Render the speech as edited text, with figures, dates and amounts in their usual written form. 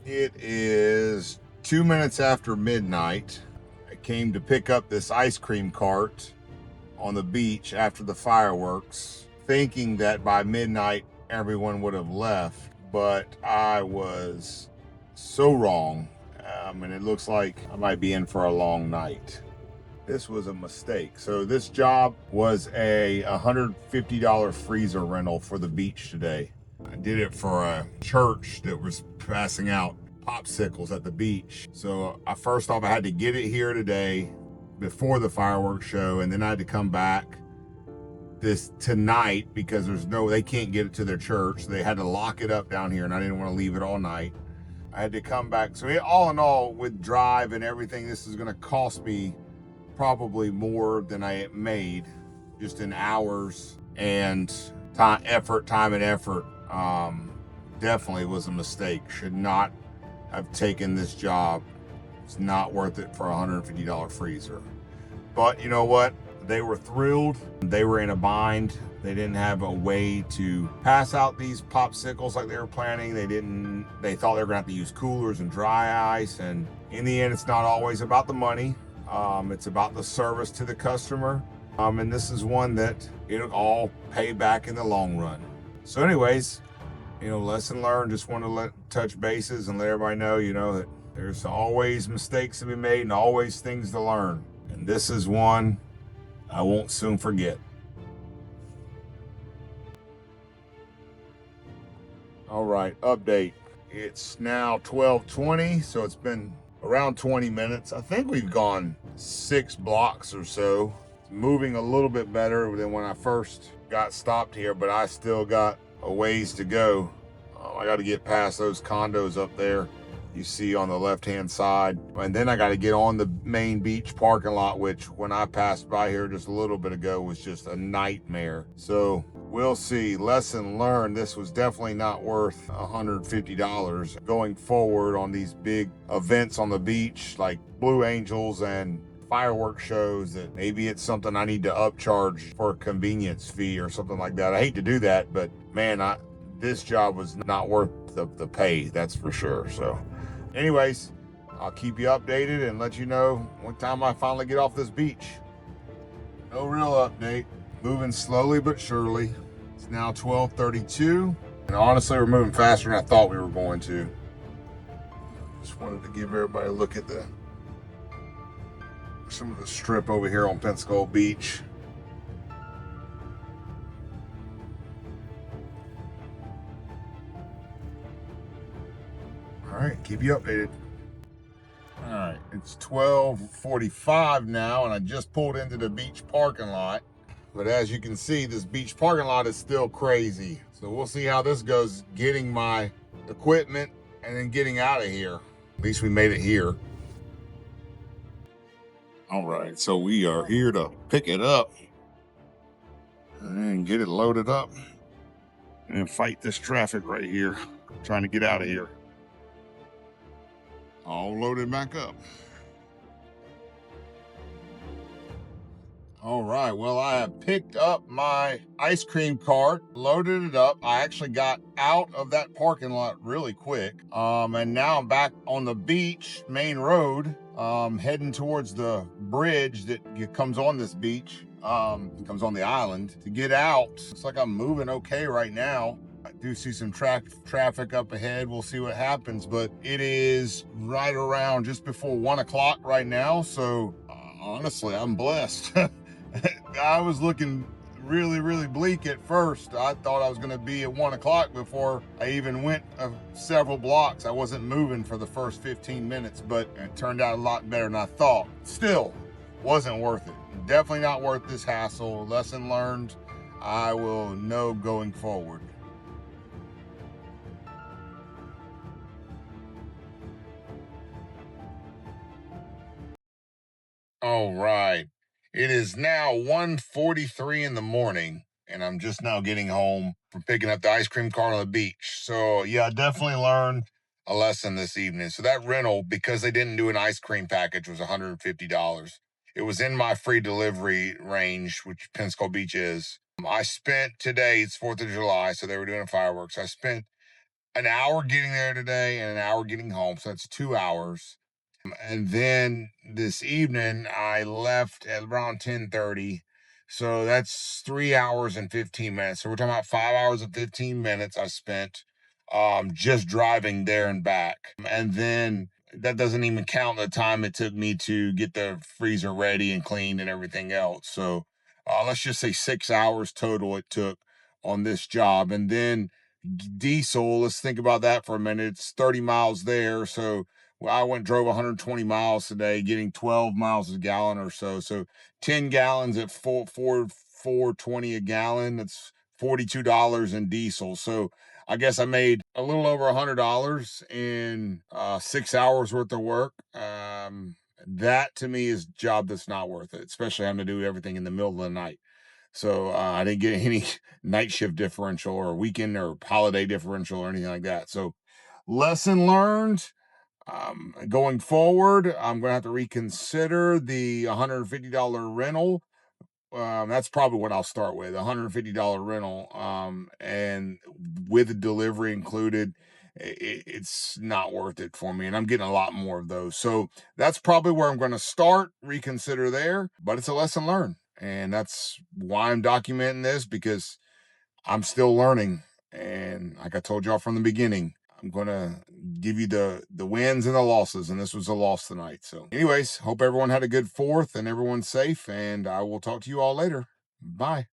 It is 2 minutes after midnight. I came to pick up this ice cream cart on the beach after the fireworks, thinking that by midnight everyone would have left, but I was so wrong. And it looks like I might be in for a long night. This was a mistake. So this job was a $150 freezer rental for the beach today. I did it for a church that was passing out popsicles at the beach. So I first off, I had to get it here today before the fireworks show, and then I had to come back this tonight because they can't get it to their church. They had to lock it up down here, and I didn't want to leave it all night. I had to come back. So all in all, with drive and everything, this is going to cost me probably more than I made just in hours and time and effort. Definitely was a mistake. Should not have taken this job. It's not worth it for a $150 freezer. But you know what? They were thrilled. They were in a bind. They didn't have a way to pass out these popsicles like they were planning. They thought they were gonna have to use coolers and dry ice. And in the end, it's not always about the money. It's about the service to the customer. And this is one that it'll all pay back in the long run. So anyways, lesson learned. Just want to touch bases and let everybody know, that there's always mistakes to be made and always things to learn. And this is one I won't soon forget. All right, update. It's now 12:20, so it's been around 20 minutes. I think we've gone 6 blocks or so. It's moving a little bit better than when I first got stopped here, but I still got a ways to go. I got to get past those condos up there you see on the left-hand side. And then I got to get on the main beach parking lot, which when I passed by here just a little bit ago was just a nightmare. So we'll see. Lesson learned. This was definitely not worth $150 going forward on these big events on the beach like Blue Angels and fireworks shows. That maybe it's something I need to upcharge for a convenience fee or something like that. I hate to do that, but man, this job was not worth the pay, that's for sure. So anyways, I'll keep you updated and let you know what time I finally get off this beach. No real update. Moving slowly but surely. It's now 12:32, and honestly, we're moving faster than I thought we were going to. Just wanted to give everybody a look at some of the strip over here on Pensacola Beach. All right, keep you updated. All right, it's 12:45 now, and I just pulled into the beach parking lot. But as you can see, this beach parking lot is still crazy. So we'll see how this goes, getting my equipment and then getting out of here. At least we made it here. All right, so we are here to pick it up and get it loaded up and fight this traffic right here, trying to get out of here. All loaded back up. All right, well, I have picked up my ice cream cart, loaded it up. I actually got out of that parking lot really quick. And now I'm back on the beach, main road, heading towards the bridge that comes on this beach, comes on the island. To get out, looks like I'm moving okay right now. I do see some traffic up ahead. We'll see what happens, but it is right around just before 1 o'clock right now. So honestly, I'm blessed. I was looking really, really bleak at first. I thought I was going to be at 1 o'clock before I even went several blocks. I wasn't moving for the first 15 minutes, but it turned out a lot better than I thought. Still, wasn't worth it. Definitely not worth this hassle. Lesson learned. I will know going forward. All right. It is now 1:43 in the morning, and I'm just now getting home from picking up the ice cream cart on the beach. So yeah, I definitely learned a lesson this evening. So that rental, because they didn't do an ice cream package, was $150. It was in my free delivery range, which Pensacola Beach is. I spent today, it's 4th of July, so they were doing fireworks. I spent an hour getting there today and an hour getting home. So that's 2 hours. And then this evening I left at around 10:30. So that's 3 hours and 15 minutes. So we're talking about 5 hours and 15 minutes I spent just driving there and back. And then that doesn't even count the time it took me to get the freezer ready and cleaned and everything else. So let's just say 6 hours total it took on this job. And then diesel, let's think about that for a minute. It's 30 miles there. So well, I went and drove 120 miles today, getting 12 miles a gallon or so. So 10 gallons at 4.20 a gallon. That's $42 in diesel. So I guess I made a little over $100 in 6 hours worth of work. That to me is a job that's not worth it, especially having to do everything in the middle of the night. So I didn't get any night shift differential or weekend or holiday differential or anything like that. So lesson learned. Going forward, I'm going to have to reconsider the $150 rental. That's probably what I'll start with, $150 rental. And with the delivery included, it's not worth it for me. And I'm getting a lot more of those. So that's probably where I'm going to start, reconsider there, but it's a lesson learned. And that's why I'm documenting this, because I'm still learning. And like I told y'all from the beginning, I'm gonna give you the wins and the losses, and this was a loss tonight. So, anyways, hope everyone had a good fourth and everyone's safe, and I will talk to you all later. Bye.